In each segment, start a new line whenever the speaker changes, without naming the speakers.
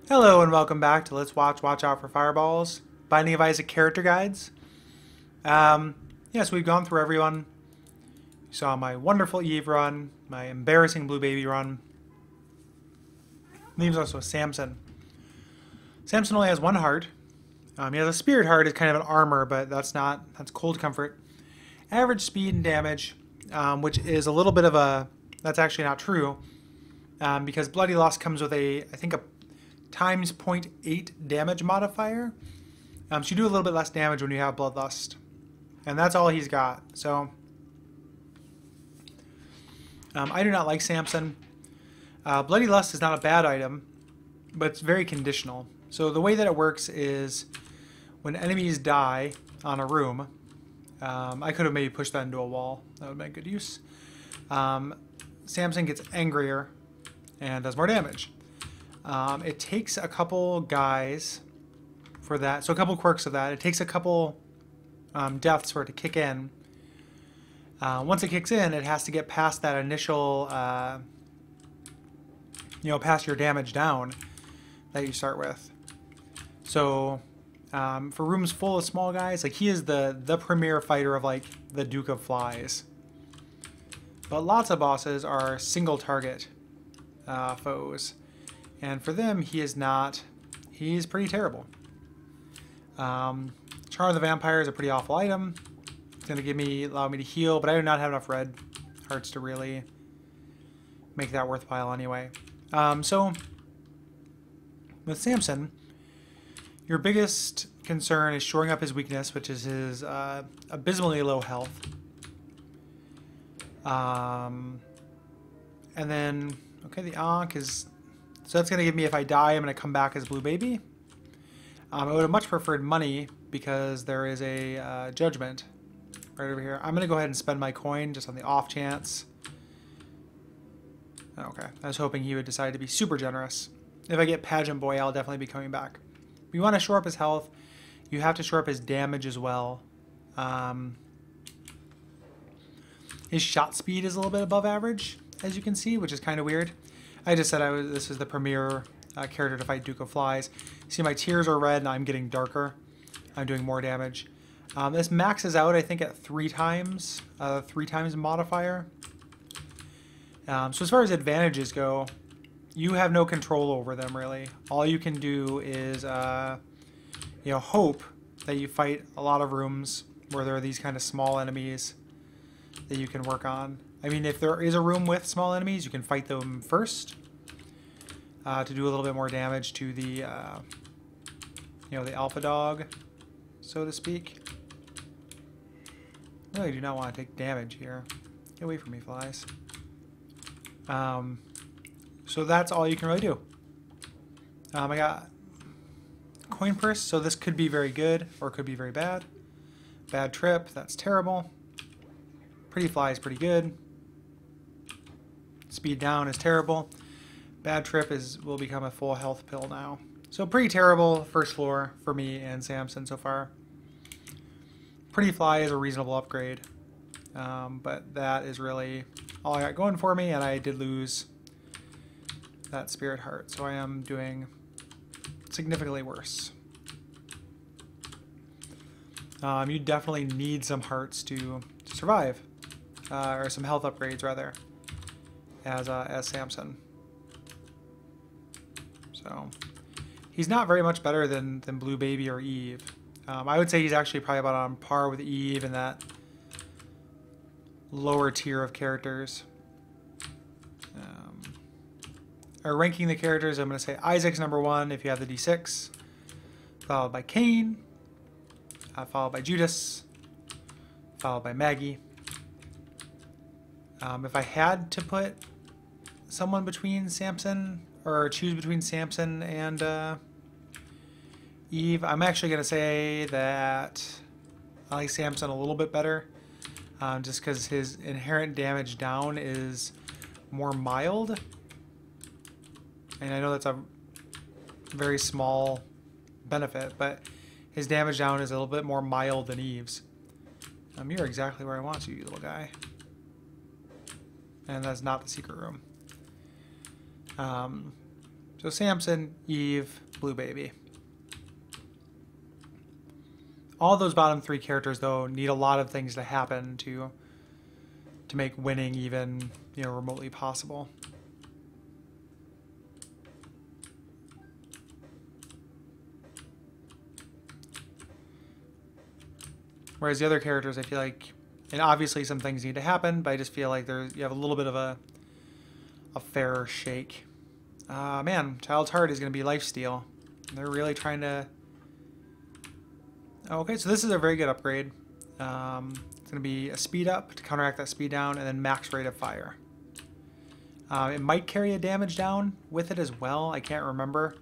Hello and welcome back to Let's Watch Out for Fireballs, Binding of Isaac character guides. Yes, we've gone through everyone. You saw my wonderful Eve run, my embarrassing Blue Baby run. Leaves us with Samson. Samson only has one heart. He has a spirit heart, it's kind of an armor, but that's cold comfort. Average speed and damage, which is a little bit of a, that's actually not true, because Bloody Lust comes with I think a times 0.8 damage modifier. So you do a little bit less damage when you have Bloodlust. And that's all he's got. So I do not like Samson. Bloody Lust is not a bad item, but it's very conditional. So the way that it works is when enemies die on a room, I could have maybe pushed that into a wall. That would make good use. Samson gets angrier and does more damage. It takes a couple guys for that, so a couple quirks of that. It takes a couple deaths for it to kick in. Once it kicks in, it has to get past that initial, past your damage down that you start with. So for rooms full of small guys, like he is the premier fighter of like the Duke of Flies. But lots of bosses are single target foes. And for them, he's pretty terrible. Charm of the Vampire is a pretty awful item. It's going to allow me to heal, but I do not have enough red hearts to really make that worthwhile anyway. So, with Samson, your biggest concern is shoring up his weakness, which is his abysmally low health. And then, okay, the Ankh is... So that's going to give me, if I die, I'm going to come back as Blue Baby. I would have much preferred money because there is a judgment right over here. I'm going to go ahead and spend my coin just on the off chance. Okay, I was hoping he would decide to be super generous. If I get Pageant Boy, I'll definitely be coming back. If you want to shore up his health, you have to shore up his damage as well. His shot speed is a little bit above average, as you can see, which is kind of weird. I just said this is the premier character to fight Duke of Flies. See, my tiers are red and I'm getting darker. I'm doing more damage. This maxes out, I think, at 3 times modifier. So as far as advantages go, you have no control over them, really. All you can do is, hope that you fight a lot of rooms where there are these kind of small enemies that you can work on. I mean, if there is a room with small enemies, you can fight them first to do a little bit more damage to the, the alpha dog, so to speak. I really do not want to take damage here. Get away from me, flies. So that's all you can really do. I got coin purse, so this could be very good or it could be very bad. Bad trip, that's terrible. Pretty fly is pretty good. Speed down is terrible. Bad trip will become a full health pill now. So pretty terrible first floor for me and Samson so far. Pretty fly is a reasonable upgrade. But that is really all I got going for me, and I did lose that spirit heart. So I am doing significantly worse. You definitely need some hearts to survive. Or some health upgrades rather. As Samson. So he's not very much better than Blue Baby or Eve. I would say he's actually probably about on par with Eve in that lower tier of characters. Ranking the characters, I'm going to say Isaac's number 1 if you have the D6, followed by Cain, followed by Judas, followed by Maggie. If I had to put someone between Samson, or choose between Samson and Eve, I'm actually going to say that I like Samson a little bit better, just because his inherent damage down is more mild. And I know that's a very small benefit, but his damage down is a little bit more mild than Eve's. You're exactly where I want you, little guy. And that's not the secret room. So Samson, Eve, Blue Baby. All those bottom 3 characters, though, need a lot of things to happen to make winning even, remotely possible. Whereas the other characters, I feel like, and obviously some things need to happen, but I just feel like you have a little bit of a fairer shake. Man, Child's Heart is going to be lifesteal. They're really trying to... Okay, so this is a very good upgrade. It's going to be a speed up to counteract that speed down, and then max rate of fire. It might carry a damage down with it as well. I can't remember.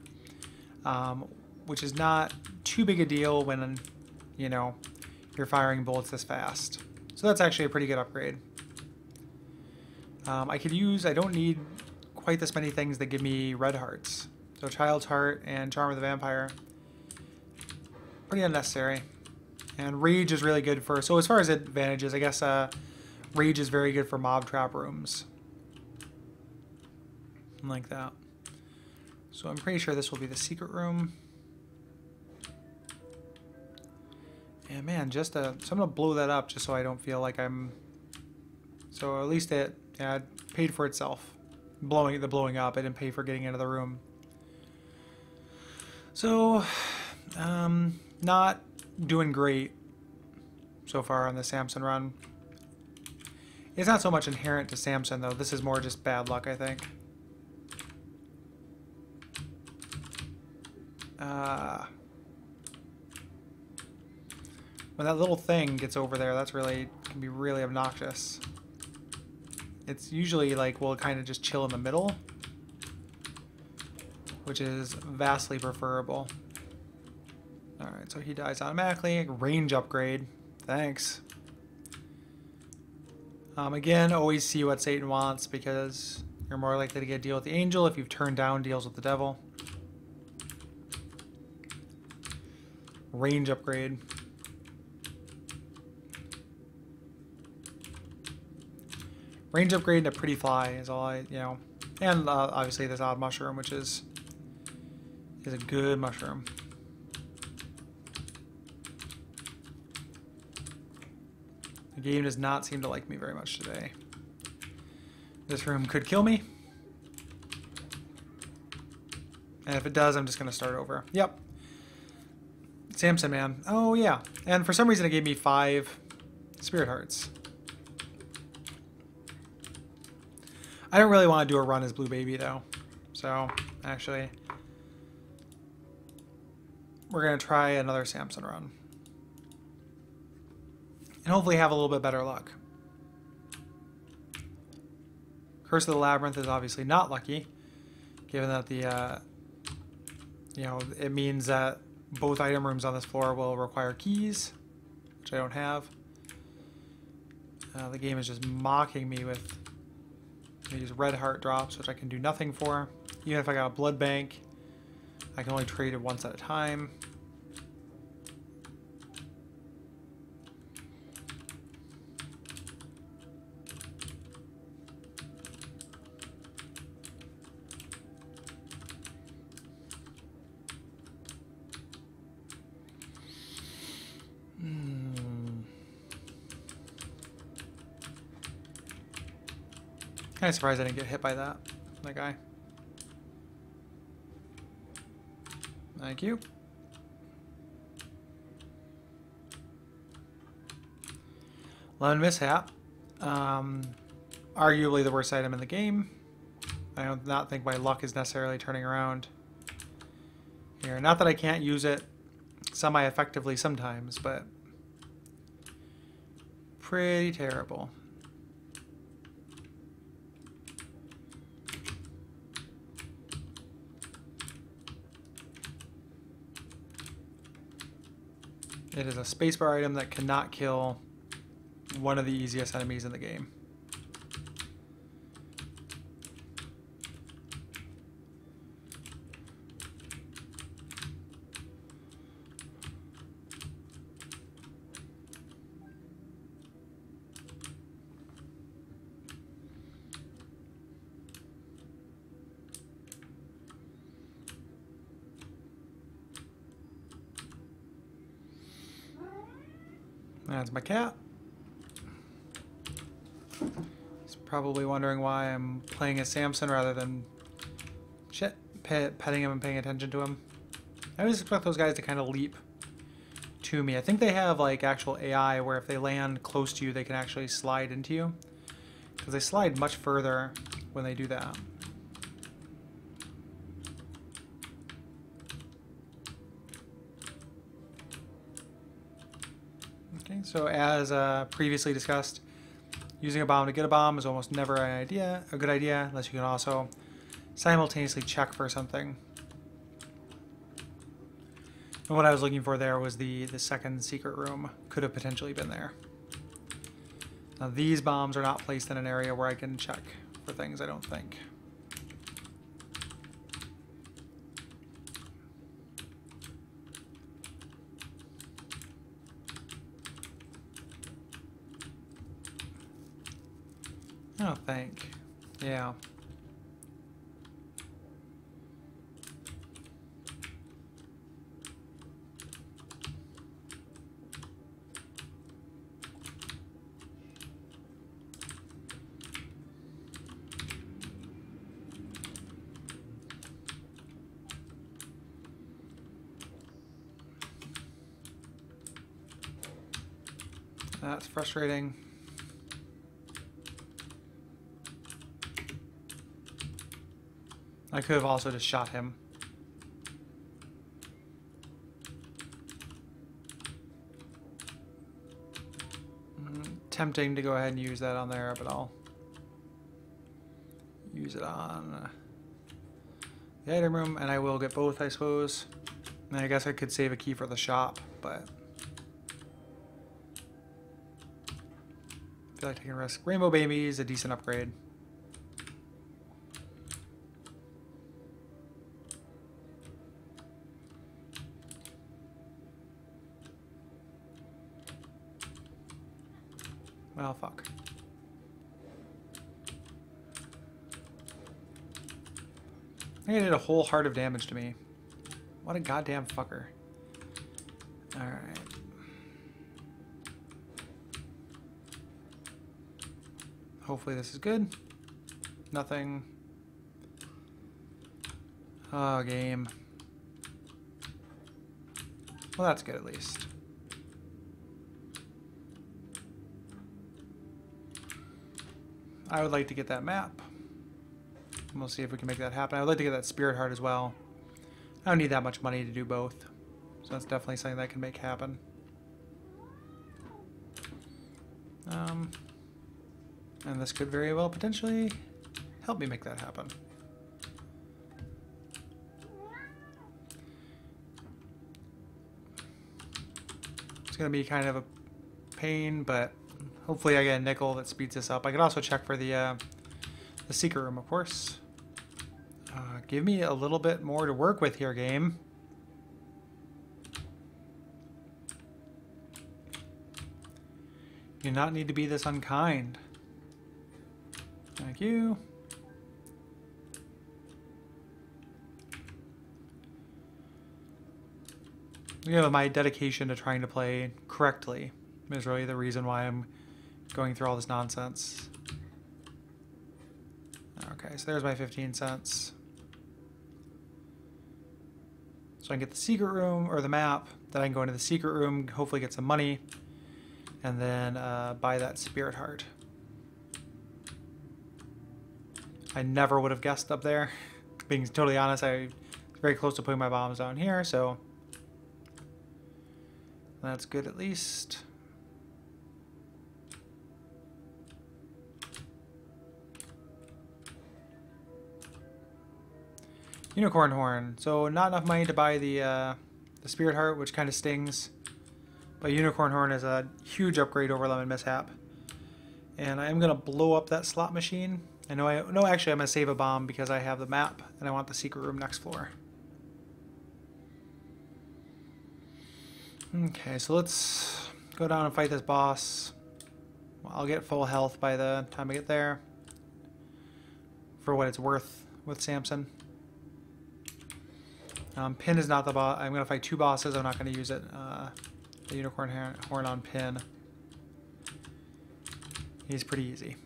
Which is not too big a deal when, you're firing bullets this fast. So that's actually a pretty good upgrade. I don't need quite this many things that give me red hearts. So Child's Heart and Charm of the Vampire, pretty unnecessary. And Rage is really good for, so as far as advantages, I guess Rage is very good for mob trap rooms. Like that. So I'm pretty sure this will be the secret room. And man, so I'm gonna blow that up just so I don't feel like so at least it paid for itself. Blowing up, I didn't pay for getting into the room. So, not doing great so far on the Samson run. It's not so much inherent to Samson though, this is more just bad luck, I think. When that little thing gets over there, can be really obnoxious. It's usually like, we'll kind of just chill in the middle, which is vastly preferable. Alright, so he dies automatically. Range upgrade. Thanks. Again, always see what Satan wants, because you're more likely to get a deal with the angel if you've turned down deals with the devil. Range upgrade. Range upgrade and a pretty fly is all and obviously this odd mushroom, which is a good mushroom. The game does not seem to like me very much today. This room could kill me. And if it does, I'm just going to start over. Yep. Samson, man. Oh, yeah. And for some reason, it gave me 5 Spirit Hearts. I don't really want to do a run as Blue Baby, though. So, actually, we're going to try another Samson run. And hopefully have a little bit better luck. Curse of the Labyrinth is obviously not lucky, given that it means that both item rooms on this floor will require keys, which I don't have. The game is just mocking me with these red heart drops, which I can do nothing for. Even if I got a blood bank, I can only trade it once at a time. Kind of surprised I didn't get hit by that guy. Thank you. Lemon Mishap. Arguably the worst item in the game. I do not think my luck is necessarily turning around here. Not that I can't use it semi-effectively sometimes, but pretty terrible. It is a spacebar item that cannot kill one of the easiest enemies in the game. That's my cat. He's probably wondering why I'm playing as Samson rather than petting him and paying attention to him. I always expect those guys to kind of leap to me. I think they have like actual AI where if they land close to you, they can actually slide into you. Because they slide much further when they do that. Okay, so as previously discussed, using a bomb to get a bomb is almost never a good idea, unless you can also simultaneously check for something. And what I was looking for there was the second secret room. Could have potentially been there. Now these bombs are not placed in an area where I can check for things, I don't think. I don't think. Yeah. That's frustrating. I could have also just shot him. Tempting to go ahead and use that on there, but I'll use it on the item room, and I will get both, I suppose. And I guess I could save a key for the shop, but I feel like taking a risk. Rainbow Baby is a decent upgrade. Well, fuck. I think I did a whole heart of damage to me. What a goddamn fucker. Alright. Hopefully this is good. Nothing. Oh, game. Well, that's good at least. I would like to get that map. And we'll see if we can make that happen. I would like to get that spirit heart as well. I don't need that much money to do both. So that's definitely something that I can make happen. And this could very well potentially help me make that happen. It's going to be kind of a pain, but hopefully I get a nickel that speeds this up. I could also check for the secret room, of course. Give me a little bit more to work with here, game. You do not need to be this unkind. Thank you. You know, my dedication to trying to play correctly is really the reason why I'm going through all this nonsense. Okay, so there's my 15 cents. So I can get the secret room, or the map, then I can go into the secret room, hopefully get some money, and then buy that spirit heart. I never would have guessed up there. Being totally honest, I was very close to putting my bombs down here, so that's good at least. Unicorn horn. So not enough money to buy the spirit heart, which kind of stings. But unicorn horn is a huge upgrade over lemon mishap. And I am gonna blow up that slot machine. No, actually I'm gonna save a bomb because I have the map and I want the secret room next floor. Okay, so let's go down and fight this boss. Well, I'll get full health by the time I get there. For what it's worth with Samson. Pin is not the boss. I'm going to fight two bosses. I'm not going to use it. The unicorn horn on Pin. He's pretty easy.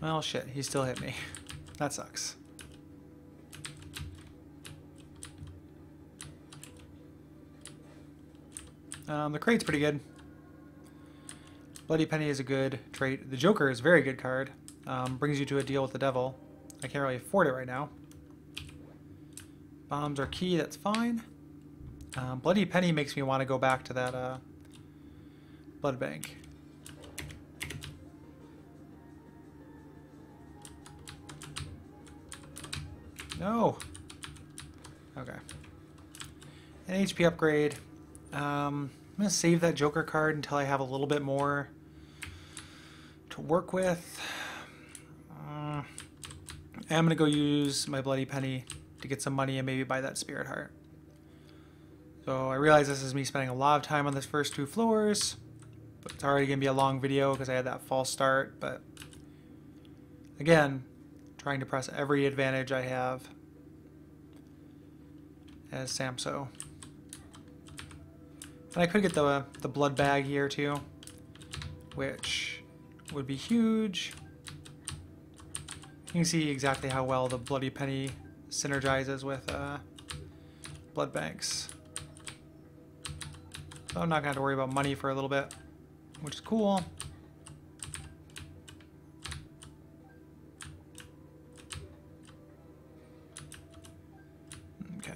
Well, shit, he still hit me. That sucks. The crate's pretty good. Bloody Penny is a good trait. The Joker is a very good card. Brings you to a deal with the devil. I can't really afford it right now. Bombs are key, that's fine. Bloody Penny makes me want to go back to that blood bank. No. Okay. An HP upgrade. I'm going to save that Joker card until I have a little bit more to work with. I'm going to go use my Bloody Penny to get some money and maybe buy that Spirit Heart. So I realize this is me spending a lot of time on this first 2 floors. But it's already going to be a long video because I had that false start. But again, trying to press every advantage I have as Samson. And I could get the blood bag here too, which would be huge. You can see exactly how well the Bloody Penny synergizes with blood banks. So I'm not going to have to worry about money for a little bit, which is cool. Okay.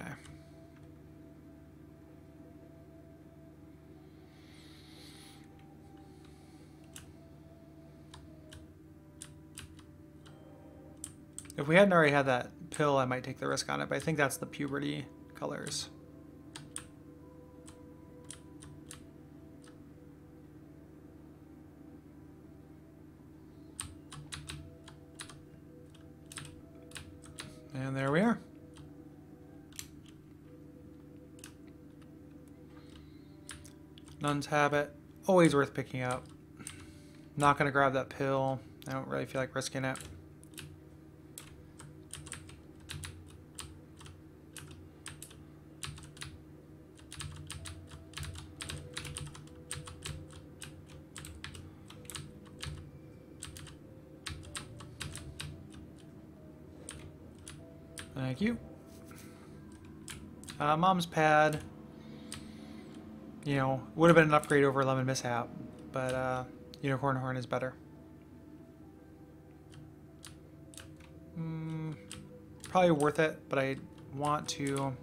If we hadn't already had that pill, I might take the risk on it, but I think that's the puberty colors. And there we are. Nun's Habit, always worth picking up. Not going to grab that pill. I don't really feel like risking it. Thank you. Mom's Pad, you know, would have been an upgrade over Lemon Mishap, but Unicorn Horn is better. Probably worth it, but I want to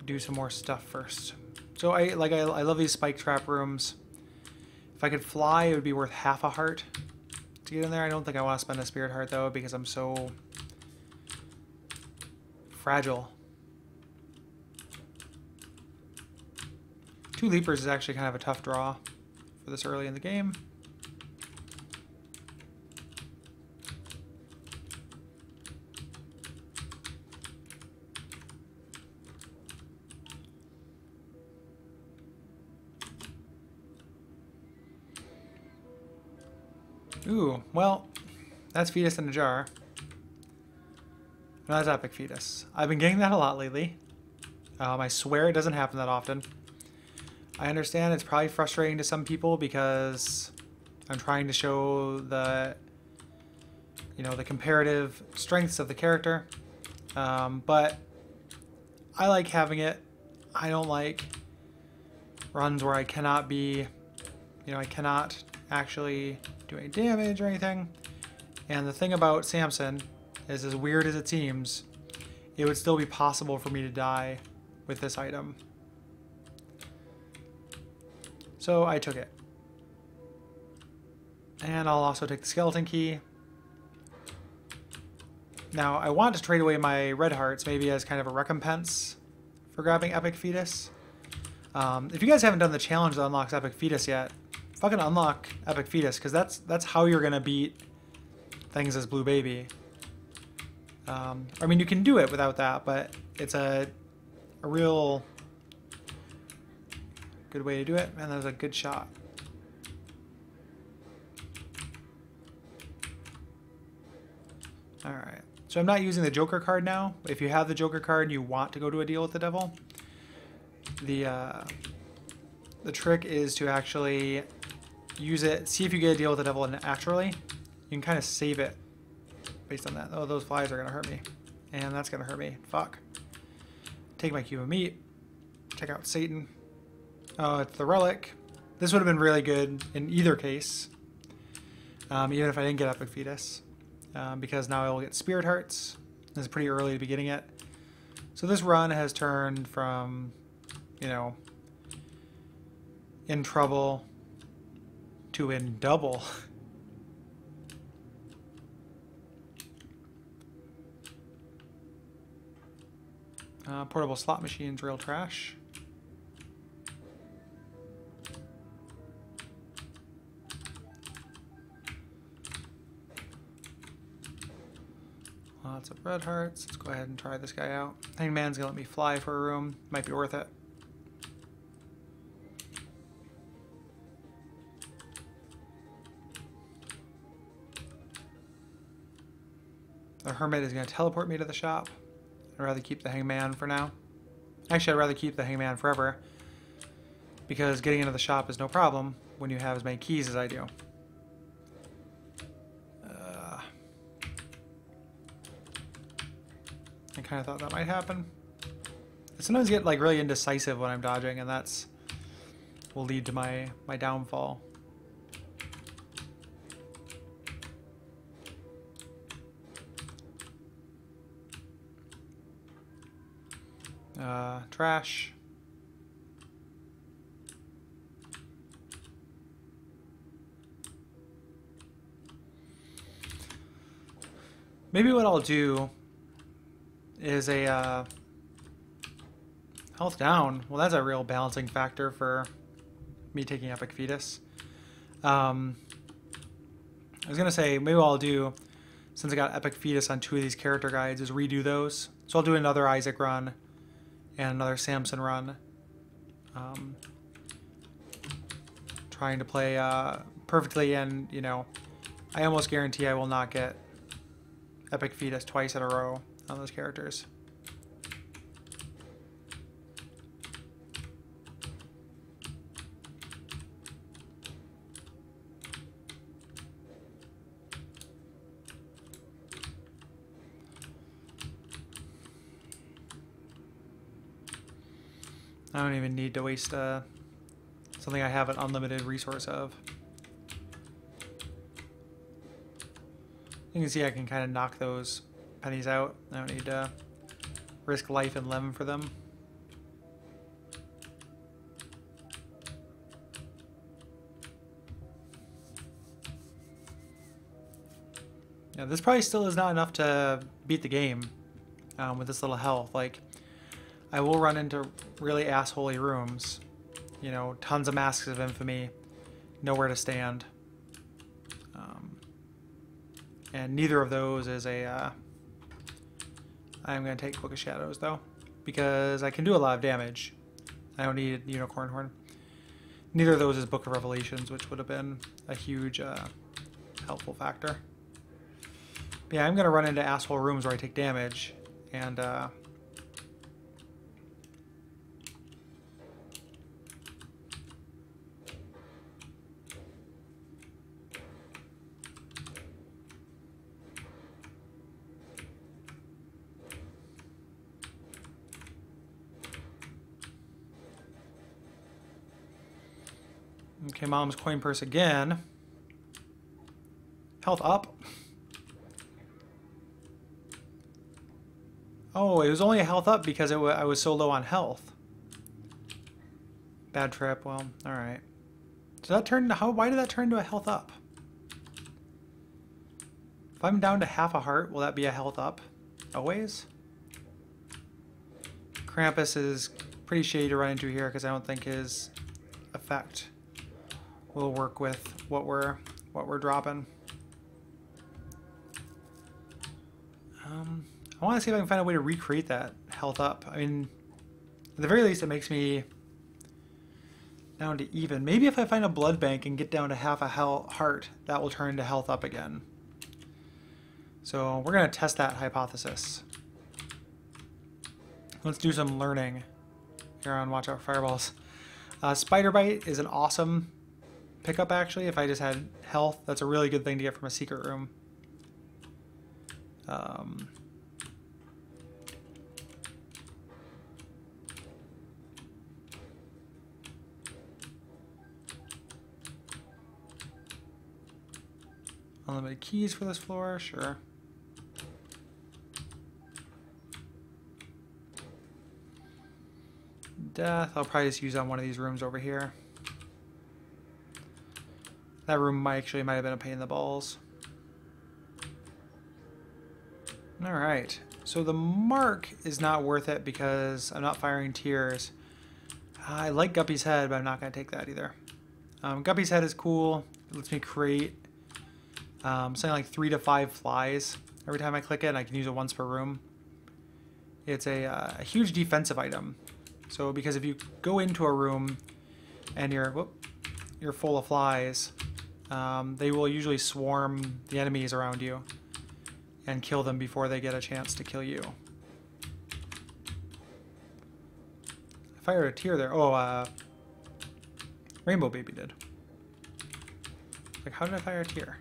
do some more stuff first. So I love these spike trap rooms. If I could fly, it would be worth half a heart to get in there. I don't think I want to spend a Spirit Heart though, because I'm so fragile. 2 Leapers is actually kind of a tough draw for this early in the game. Ooh, well, that's Fetus in a Jar. No, that's Epic Fetus. I've been getting that a lot lately. I swear it doesn't happen that often. I understand it's probably frustrating to some people because I'm trying to show the, you know, the comparative strengths of the character. But I like having it. I don't like runs where I cannot be, you know, I cannot actually do any damage or anything. And the thing about Samson is, as weird as it seems, it would still be possible for me to die with this item. So I took it. And I'll also take the skeleton key. Now, I want to trade away my red hearts, maybe as kind of a recompense for grabbing Epic Fetus. If you guys haven't done the challenge that unlocks Epic Fetus yet, fucking unlock Epic Fetus, because that's how you're going to beat things as Blue Baby. I mean, you can do it without that, but it's a real good way to do it. Man, that was a good shot. Alright. So I'm not using the Joker card now. If you have the Joker card and you want to go to a deal with the devil, the trick is to actually use it, see if you get a deal with the devil naturally. You can kind of save it based on that. Oh, those flies are going to hurt me. And that's going to hurt me. Fuck. Take my cube of meat. Check out Satan. Oh, it's the relic. This would have been really good in either case. Even if I didn't get Epic Fetus. Because now I will get Spirit Hearts. This is pretty early to be getting it. So this run has turned from, you know, in trouble to in double. Portable slot machines, real trash. Lots of red hearts. Let's go ahead and try this guy out. Hangman's gonna let me fly for a room. Might be worth it. The Hermit is gonna teleport me to the shop. I'd rather keep the Hangman for now. Actually, I'd rather keep the Hangman forever, because getting into the shop is no problem when you have as many keys as I do. I kind of thought that might happen. I sometimes get like really indecisive when I'm dodging, and that's will lead to my downfall. Trash. Maybe what I'll do is a health down. Well, that's a real balancing factor for me taking Epic Fetus. I was gonna say maybe what I'll do, since I got Epic Fetus on 2 of these character guides, is redo those. So I'll do another Isaac run and another Samson run, trying to play perfectly, and you know, I almost guarantee I will not get Epic Fetus twice in a row on those characters. I don't even need to waste something I have an unlimited resource of. You can see I can kind of knock those pennies out. I don't need to risk life and limb for them. Yeah, this probably still is not enough to beat the game with this little health. Like, I will run into really assholey rooms. You know, tons of Masks of Infamy, nowhere to stand. And neither of those is a... I'm going to take Book of Shadows, though, because I can do a lot of damage. I don't need Unicorn Horn. Neither of those is Book of Revelations, which would have been a huge helpful factor. But yeah, I'm going to run into asshole rooms where I take damage, and... Okay, Mom's coin purse again. Health up. Oh, it was only a health up because I was so low on health. Bad trip. Well, all right. Did that turn? Why did that turn to a health up? If I'm down to half a heart, will that be a health up? Always. Krampus is pretty shady to run into here because I don't think his effect will work with what we're dropping. I want to see if I can find a way to recreate that health up. I mean, at the very least, it makes me down to even. Maybe if I find a blood bank and get down to half a heart, that will turn to health up again. So we're going to test that hypothesis. Let's do some learning here on Watch Out for Fireballs. Spider Bite is an awesome pickup, actually. If I just had health, that's a really good thing to get from a secret room. Unlimited keys for this floor, sure. Death, I'll probably just use on one of these rooms over here. That room might have been a pain in the balls. Alright, so the mark is not worth it because I'm not firing tears. I like Guppy's head, but I'm not going to take that either. Guppy's head is cool. It lets me create something like 3 to 5 flies every time I click it, and I can use it once per room. It's a huge defensive item. So because if you go into a room and you're full of flies, they will usually swarm the enemies around you and kill them before they get a chance to kill you. I fired a tear there. Oh, Rainbow Baby did. Like, how did I fire a tear?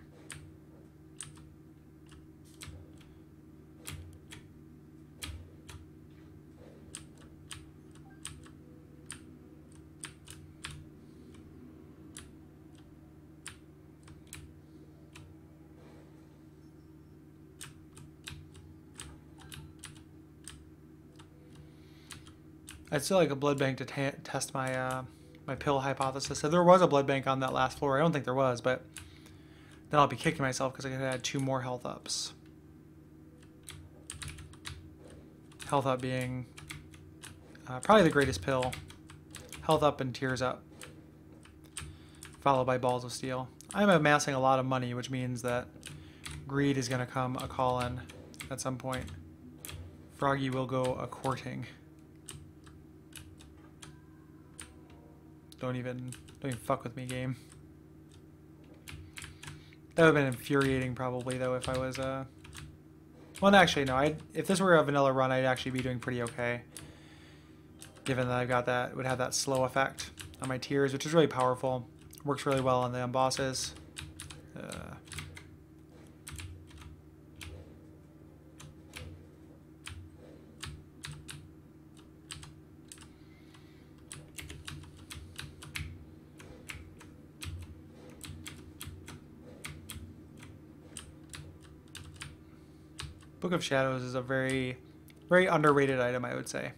I'd still like a blood bank to test my my pill hypothesis. So there was a blood bank on that last floor. I don't think there was, but then I'll be kicking myself because I could add 2 more health ups. Health up being probably the greatest pill. Health up and tears up, followed by balls of steel. I'm amassing a lot of money, which means that greed is going to come a call-in at some point. Froggy will go a courting. Don't even fuck with me, game. That would have been infuriating, probably, though, if I was well, actually, no. If this were a vanilla run, I'd actually be doing pretty okay, given that I've got that would have that slow effect on my tears, which is really powerful. Works really well on the bosses. Book of Shadows is a very, very underrated item, I would say.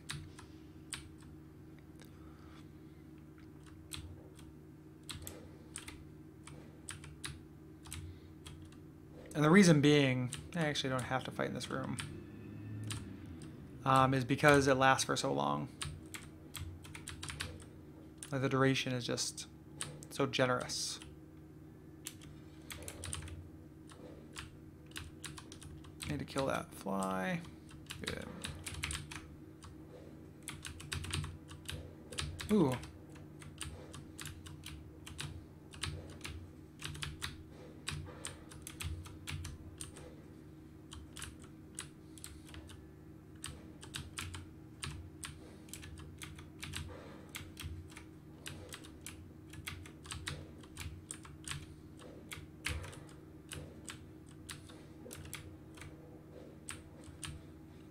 And the reason being, I actually don't have to fight in this room, is because it lasts for so long. Like, the duration is just so generous. Need to kill that fly. Good. Ooh.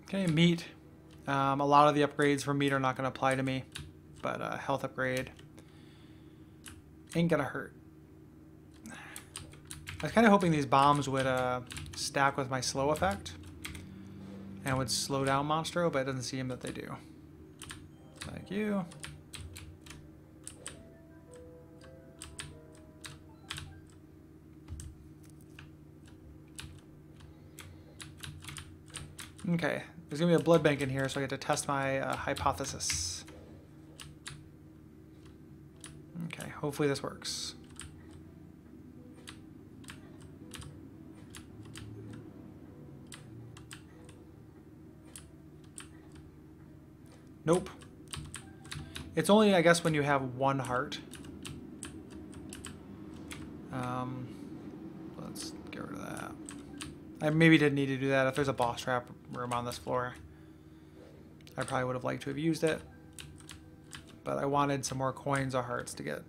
Okay, meat. A lot of the upgrades for meat are not going to apply to me, but health upgrade ain't going to hurt. I was kind of hoping these bombs would stack with my slow effect and would slow down Monstro, but it doesn't seem that they do. Thank you. Okay, there's going to be a blood bank in here, so I get to test my hypothesis. Okay, hopefully this works. Nope. It's only, I guess, when you have 1 heart. Let's get rid of that. I maybe didn't need to do that. If there's a boss trap room on this floor, I probably would have liked to have used it. But I wanted some more coins or hearts to get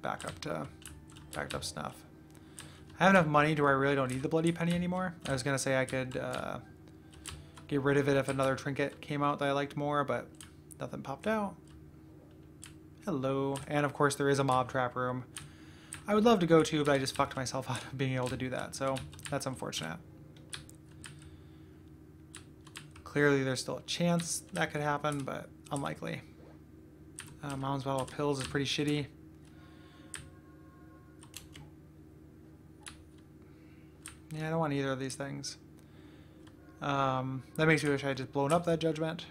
backed up snuff. I have enough money to where I really don't need the bloody penny anymore. I was gonna say I could get rid of it if another trinket came out that I liked more, but nothing popped out. Hello. And of course there is a mob trap room I would love to go to, but I just fucked myself out of being able to do that, so that's unfortunate. Clearly there's still a chance that could happen, but unlikely. Mom's bottle of pills is pretty shitty. Yeah, I don't want either of these things. That makes me wish I had just blown up that judgment.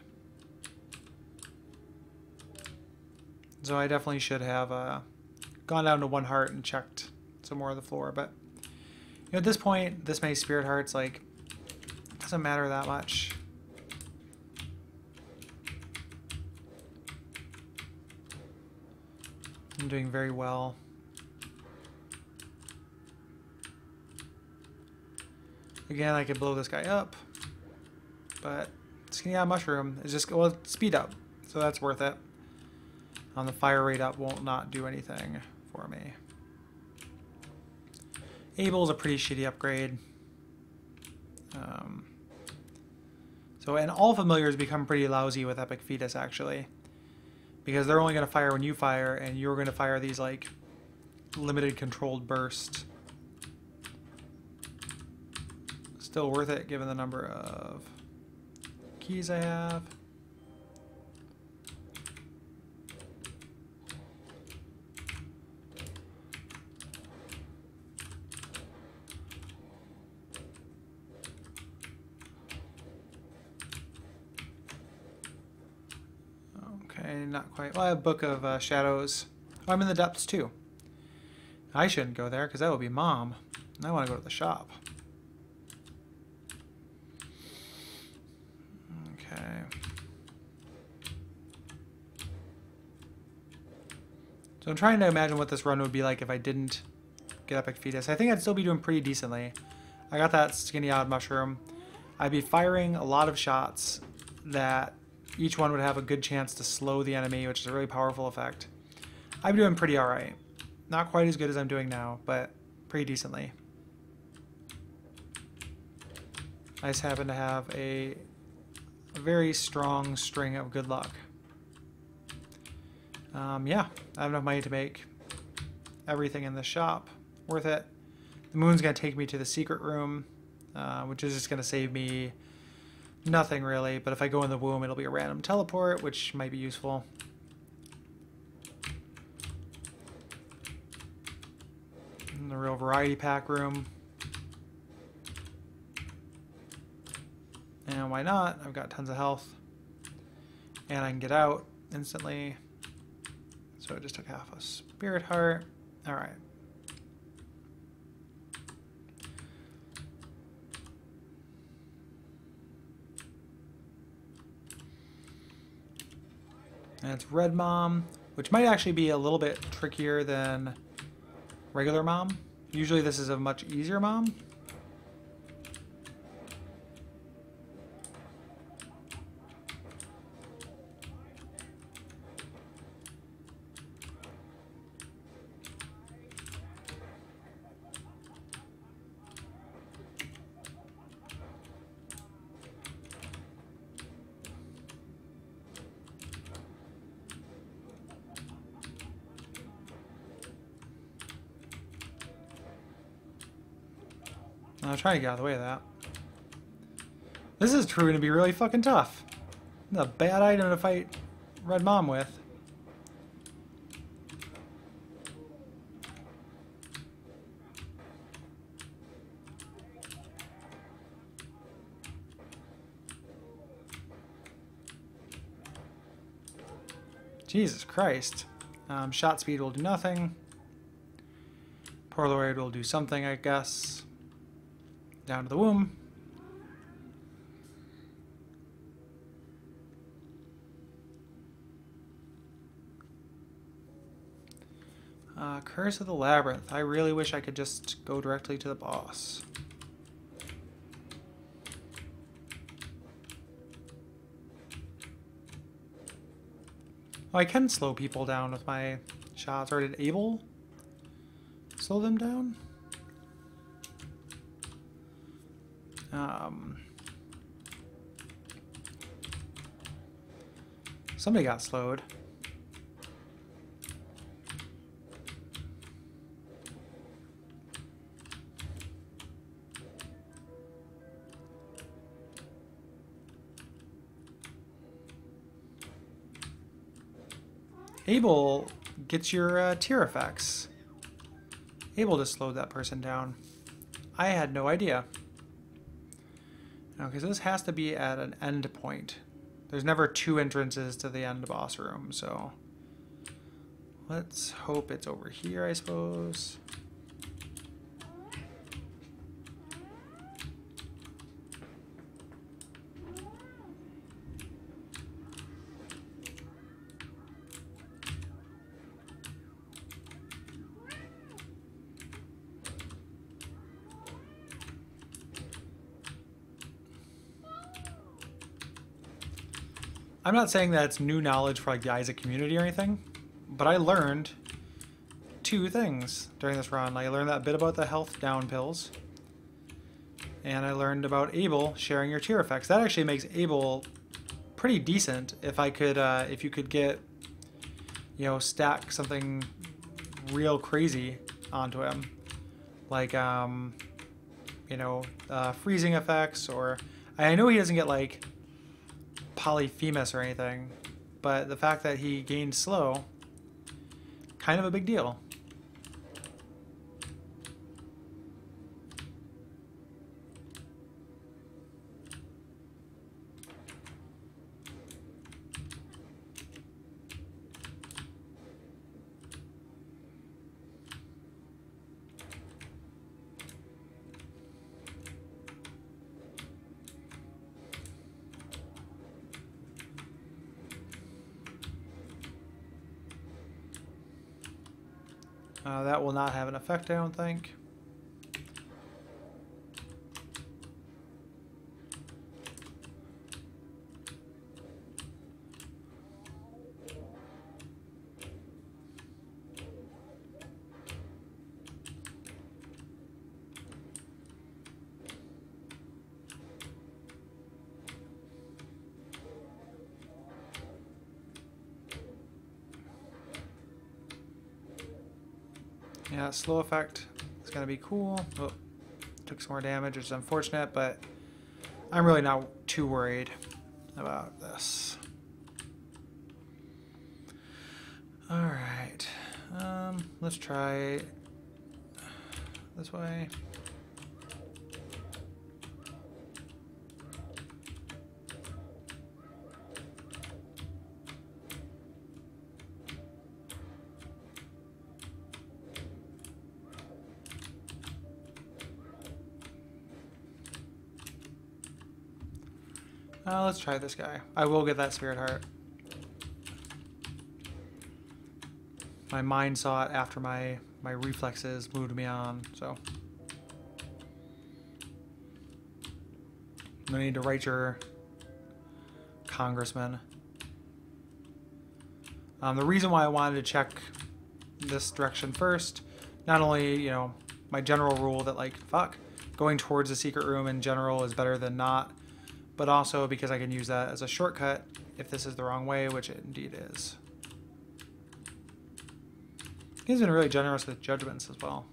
So I definitely should have gone down to 1 heart and checked some more of the floor. But you know, at this point, this many spirit hearts, like, doesn't matter that much. I'm doing very well. Again, I could blow this guy up, but skinny eye mushroom is just, well, speed up, so that's worth it. On the fire rate up won't not do anything for me. Abel's a pretty shitty upgrade. So, and all familiars become pretty lousy with Epic Fetus, actually. Because they're only going to fire when you fire, and you're going to fire these, like, limited controlled bursts. Still worth it, given the number of keys I have. Okay, not quite. Well, I have Book of Shadows. Oh, I'm in the depths too. I shouldn't go there because that would be Mom. And I want to go to the shop. Okay. So I'm trying to imagine what this run would be like if I didn't get Epic Fetus. I think I'd still be doing pretty decently. I got that skinny odd mushroom. I'd be firing a lot of shots that each one would have a good chance to slow the enemy, which is a really powerful effect. I'm doing pretty alright. Not quite as good as I'm doing now, but pretty decently. I just happen to have a very strong string of good luck. Yeah, I have enough money to make everything in the shop worth it. The moon's going to take me to the secret room, which is just going to save me nothing really, but if I go in the womb, it'll be a random teleport, which might be useful. In the real variety pack room. And why not? I've got tons of health. And I can get out instantly. So I just took half a spirit heart. Alright. And it's Red Mom, which might actually be a little bit trickier than regular Mom. Usually this is a much easier Mom. I'll try to get out of the way of that. This is true going to be really fucking tough. It's a bad item to fight Red Mom with. Jesus Christ. Shot speed will do nothing. Polaroid will do something, I guess. Down to the womb. Curse of the Labyrinth. I really wish I could just go directly to the boss. Oh, I can slow people down with my shots. Or did Abel slow them down? Somebody got slowed. Abel gets your tier effects. Abel just slowed that person down. I had no idea. Okay, so this has to be at an end point. There's never two entrances to the end boss room, so let's hope it's over here, I suppose. I'm not saying that it's new knowledge for like the Isaac community or anything, but I learned two things during this run. I learned that bit about the health down pills, and I learned about Abel sharing your tier effects. That actually makes Abel pretty decent if you could get, you know, stack something real crazy onto him, like you know, freezing effects, or I know he doesn't get like Polyphemus or anything, but the fact that he gained slow, kind of a big deal. That will not have an effect, I don't think. Yeah, slow effect is going to be cool. Oh, took some more damage, which is unfortunate, but I'm really not too worried about this. Alright, let's try this way. Let's try this guy. I will get that Spirit Heart. My mind saw it after my reflexes moved me on, so. I need to write your congressman. The reason why I wanted to check this direction first, not only, you know, my general rule that, like, fuck, going towards the secret room in general is better than not, but also because I can use that as a shortcut if this is the wrong way, which it indeed is. He's been really generous with judgments as well.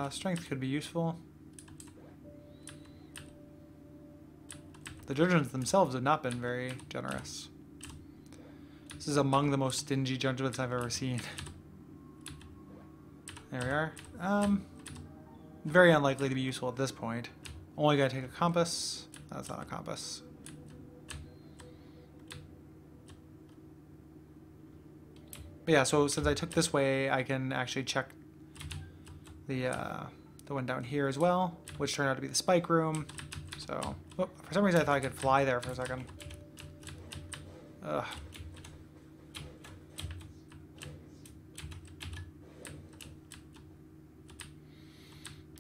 Strength could be useful. The judgments themselves have not been very generous. This is among the most stingy judgments I've ever seen. There we are. Very unlikely to be useful at this point. Only gotta take a compass. That's not a compass. But yeah, so since I took this way, I can actually check the one down here as well, which turned out to be the spike room. So, oh, for some reason I thought I could fly there for a second. Ugh.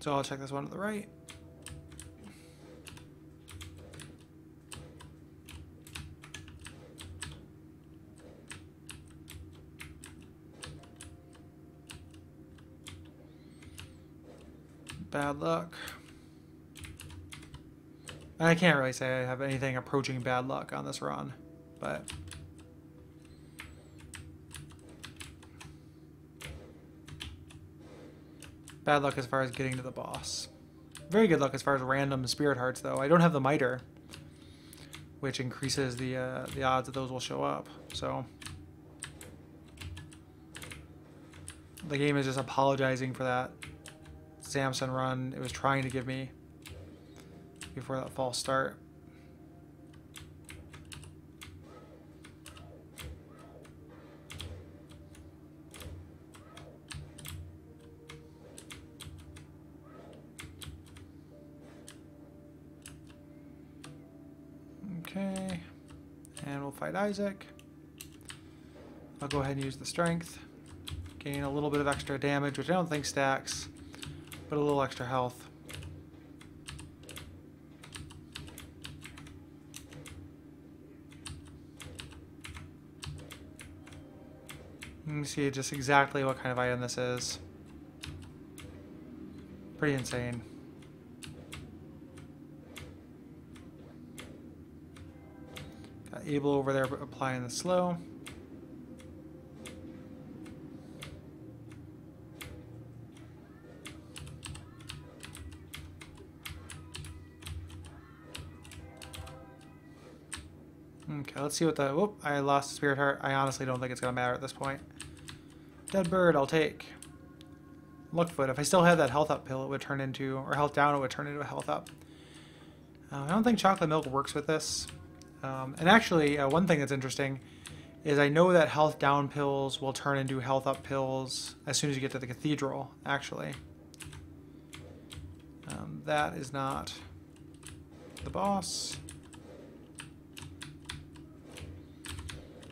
So I'll check this one to the right. Bad luck. And I can't really say I have anything approaching bad luck on this run, but bad luck as far as getting to the boss. Very good luck as far as random spirit hearts, though. I don't have the miter, which increases the odds that those will show up. So the game is just apologizing for that Samson run it was trying to give me before that false start. Okay, and we'll fight Isaac. I'll go ahead and use the strength. Gain a little bit of extra damage, which I don't think stacks, but a little extra health. Let me see just exactly what kind of item this is. Pretty insane. Got Abel over there applying the slow. Okay, let's see what the... Whoop, I lost a spirit heart. I honestly don't think it's going to matter at this point. Dead bird, I'll take. Lookfoot, if I still had that health up pill, it would turn into... Or health down, it would turn into a health up. I don't think chocolate milk works with this. And actually, one thing that's interesting is I know that health down pills will turn into health up pills as soon as you get to the cathedral, actually. That is not the boss.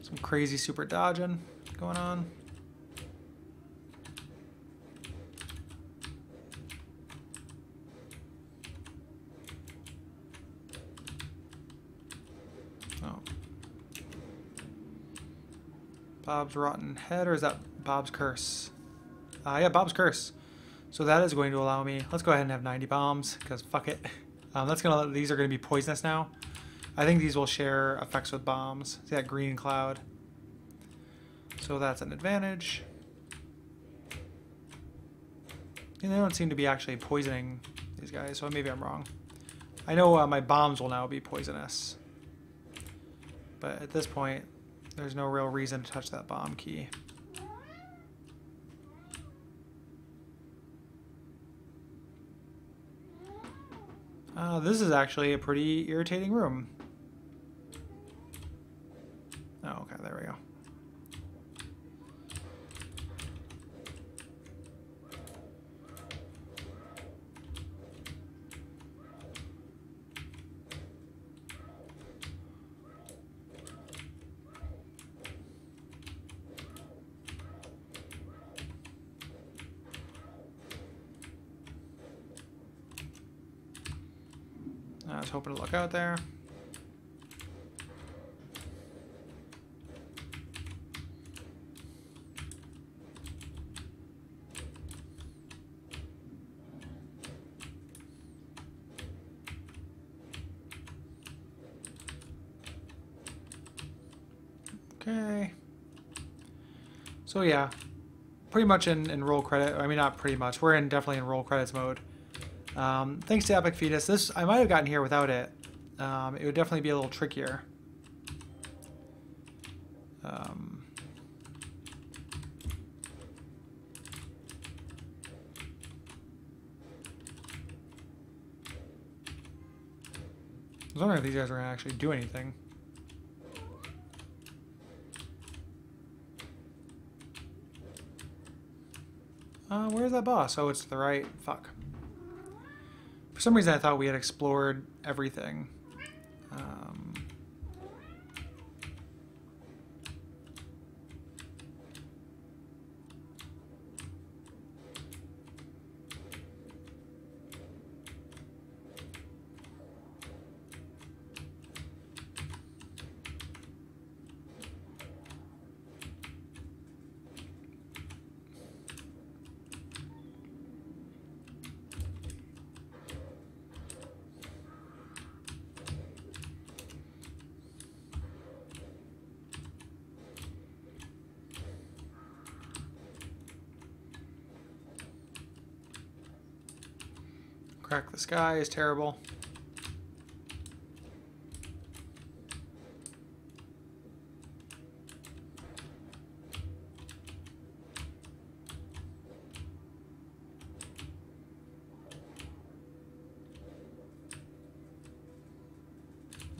Some crazy super dodging going on. Oh. Bob's Rotten Head, or is that Bob's Curse? Yeah, Bob's Curse. So that is going to allow me... Let's go ahead and have 90 bombs, because fuck it. These are going to be poisonous now. I think these will share effects with bombs. See that green cloud? So that's an advantage. And they don't seem to be actually poisoning these guys, so maybe I'm wrong. I know my bombs will now be poisonous. But at this point, there's no real reason to touch that bomb key. This is actually a pretty irritating room. Oh, okay, there we go. I was hoping to look out there. Okay. So yeah, pretty much in roll credit. I mean, not pretty much. We're definitely in roll credits mode. Thanks to Epic Fetus. I might have gotten here without it. It would definitely be a little trickier. I was wondering if these guys were going to actually do anything. Where's that boss? Oh, it's to the right. Fuck. For some reason I thought we had explored everything. Crack the sky is terrible.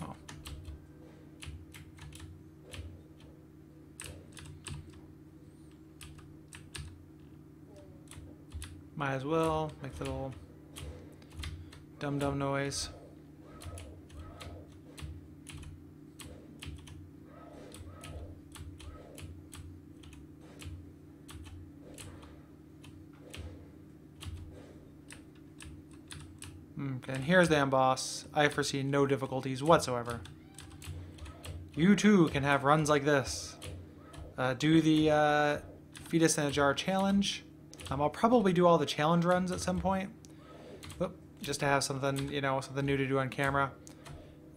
Oh. Might as well make the little dum-dum noise. Okay, and here's the emboss. I foresee no difficulties whatsoever. You too can have runs like this. Do the fetus in a jar challenge. I'll probably do all the challenge runs at some point. Just to have something, you know, something new to do on camera,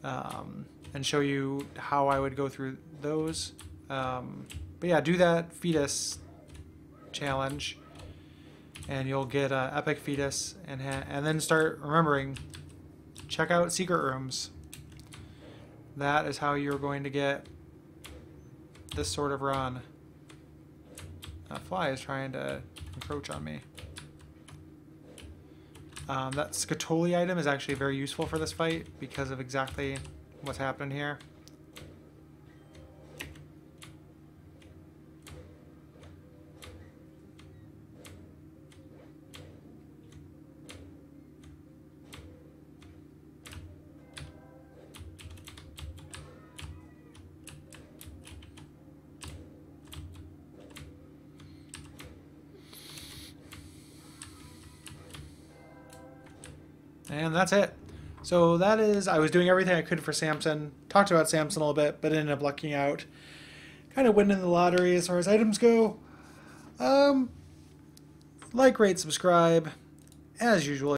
and show you how I would go through those. But yeah, do that fetus challenge, and you'll get epic fetus, and then start remembering. Check out secret rooms. That is how you're going to get this sort of run. That fly is trying to encroach on me. That Scatoli item is actually very useful for this fight because of exactly what's happened here. And that's it. So that is, I was doing everything I could for Samson. Talked about Samson a little bit, but ended up lucking out. Kind of winning the lottery as far as items go. Like, rate, subscribe. As usual.